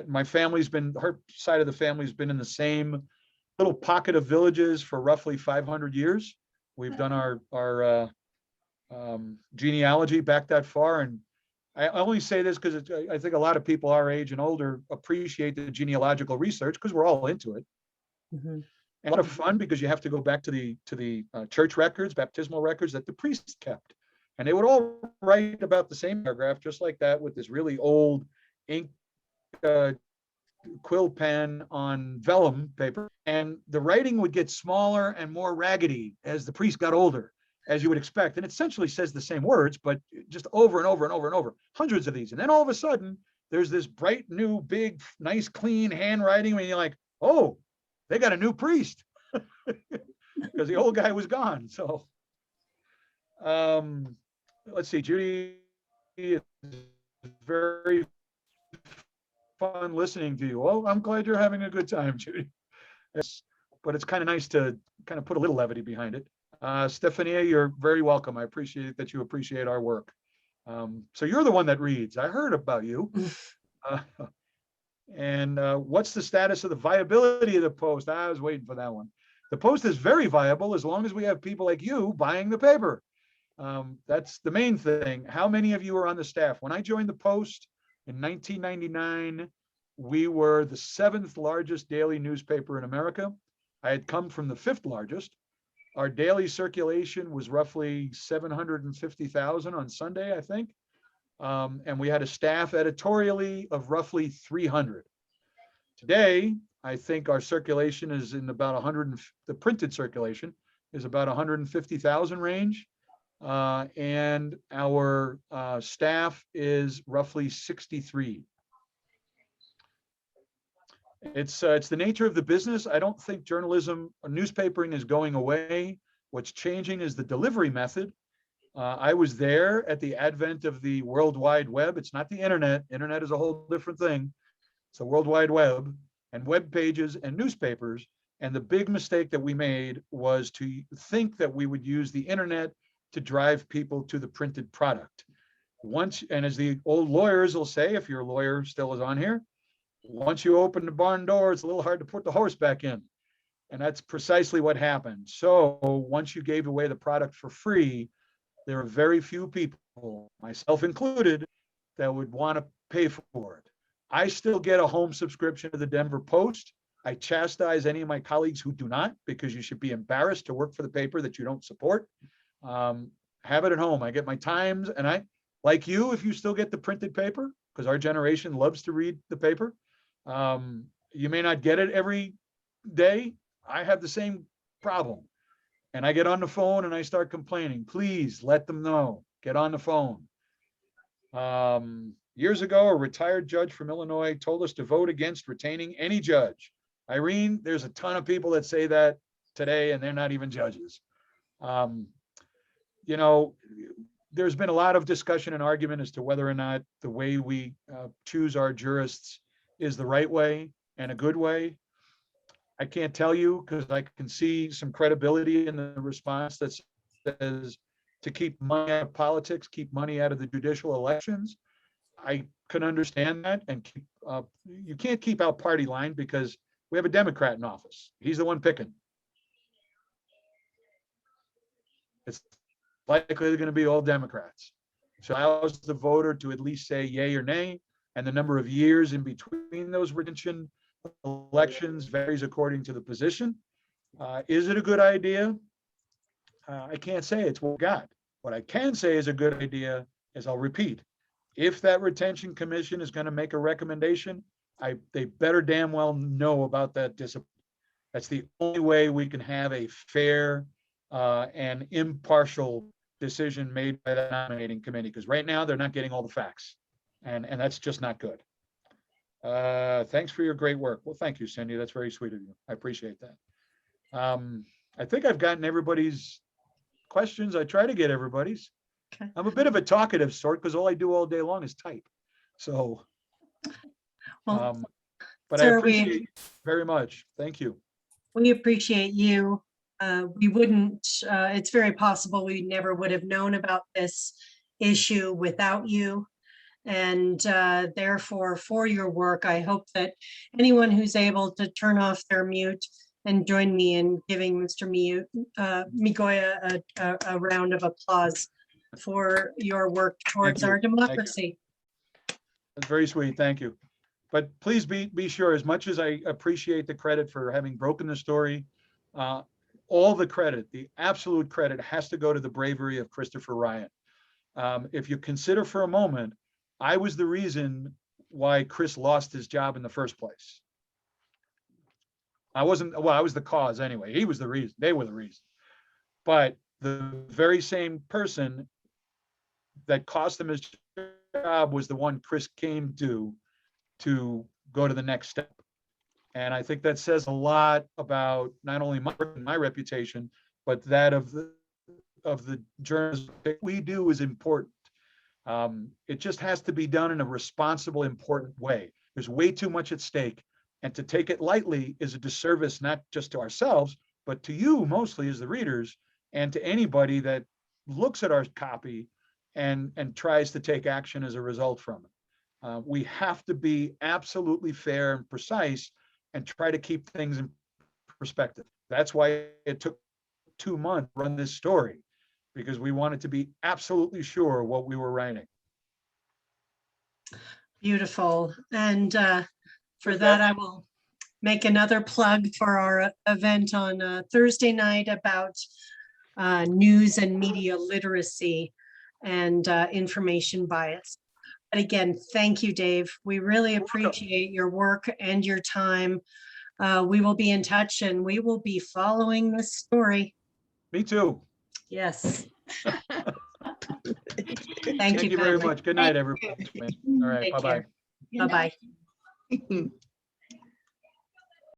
my family's been, her side of the family's been in the same little pocket of villages for roughly 500 years. We've done our genealogy back that far. And I only say this because I think a lot of people our age and older appreciate the genealogical research, because we're all into it. Mm-hmm. And a lot of fun, because you have to go back to the church records, baptismal records that the priests kept. And they would all write about the same paragraph, just like that, with this really old ink quill pen on vellum paper. And the writing would get smaller and more raggedy as the priest got older, as you would expect. And it essentially says the same words, but just over and over and over and over, hundreds of these. And then all of a sudden, there's this bright, new, big, nice, clean handwriting, when you're like, oh, they got a new priest because the old guy was gone. So um, let's see, Judy, it's very fun listening to you. Well, I'm glad you're having a good time, Judy. But it's kind of nice to kind of put a little levity behind it. Stephania, you're very welcome. I appreciate that you appreciate our work. So you're the one that reads. I heard about you. Uh, and what's the status of the viability of the Post? I was waiting for that one. The Post is very viable as long as we have people like you buying the paper. That's the main thing. How many of you are on the staff? When I joined the Post in 1999, we were the 7th largest daily newspaper in America. I had come from the 5th largest. Our daily circulation was roughly 750,000 on Sunday, I think. And we had a staff editorially of roughly 300. Today, I think our circulation is in about 100, the printed circulation is about 150,000 range. And our staff is roughly 63. It's the nature of the business. I don't think journalism or newspapering is going away. What's changing is the delivery method. I was there at the advent of the World Wide Web. It's not the internet. Internet is a whole different thing. It's the World Wide Web and web pages and newspapers. And the big mistake that we made was to think that we would use the internet to drive people to the printed product. Once, and as the old lawyers will say, if your lawyer still is on here, once you open the barn door, it's a little hard to put the horse back in. And that's precisely what happened. So once you gave away the product for free, there are very few people, myself included, that would want to pay for it. I still get a home subscription to the Denver Post. I chastise any of my colleagues who do not, because you should be embarrassed to work for the paper that you don't support. Have it at home. I get my Times, and I, like you, if you still get the printed paper, because our generation loves to read the paper. You may not get it every day. I have the same problem. And I get on the phone and I start complaining. Please let them know. Get on the phone. Years ago, a retired judge from Illinois told us to vote against retaining any judge. Irene, there's a ton of people that say that today, and they're not even judges. You know, there's been a lot of discussion and argument as to whether or not the way we choose our jurists is the right way and a good way. I can't tell you because I can see some credibility in the response that says to keep money out of politics, keep money out of the judicial elections. I can understand that, and keep, you can't keep out party line because we have a Democrat in office. He's the one picking. It's likely they're going to be all Democrats. So it allows the voter to at least say yay or nay, and the number of years in between those retention elections varies according to the position. Is it a good idea? I can't say it's what we got. What I can say is a good idea is, I'll repeat, if that retention commission is going to make a recommendation, they better damn well know about that discipline. That's the only way we can have a fair and impartial decision made by the nominating committee, because right now they're not getting all the facts, and that's just not good. Thanks for your great work. Well, thank you, Cindy. That's very sweet of you. I appreciate that. I think I've gotten everybody's questions. I try to get everybody's. Okay. I'm a bit of a talkative sort because all I do all day long is type. So, Well, but sir, I appreciate you very much. Thank you. we appreciate you. We wouldn't, it's very possible we never would have known about this issue without you. And therefore, for your work, I hope that anyone who's able to turn off their mute and join me in giving Mr. Migoya a round of applause for your work towards our democracy. That's very sweet. Thank you. But please be sure, as much as I appreciate the credit for having broken the story, all the credit, the absolute credit, has to go to the bravery of Christopher Ryan. If you consider for a moment, I was the reason why Chris lost his job in the first place. I wasn't, well, I was the cause anyway. He was the reason. They were the reason. But the very same person that cost him his job was the one Chris came to go to the next step. And I think that says a lot about not only my reputation, but that of the journalism that we do is important. It just has to be done in a responsible, important way. There's way too much at stake. And to take it lightly is a disservice, not just to ourselves, but to you mostly as the readers, and to anybody that looks at our copy and tries to take action as a result from it. We have to be absolutely fair and precise and try to keep things in perspective. That's why it took 2 months to run this story, because we wanted to be absolutely sure what we were writing. Beautiful. And for With that, that- I will make another plug for our event on Thursday night about news and media literacy and information bias. But again, thank you, Dave. We really appreciate your work and your time. We will be in touch and we will be following this story. Me too. Yes. Thank you you very kindly. much. Good night, everybody. All right, Take bye-bye. care. Bye-bye.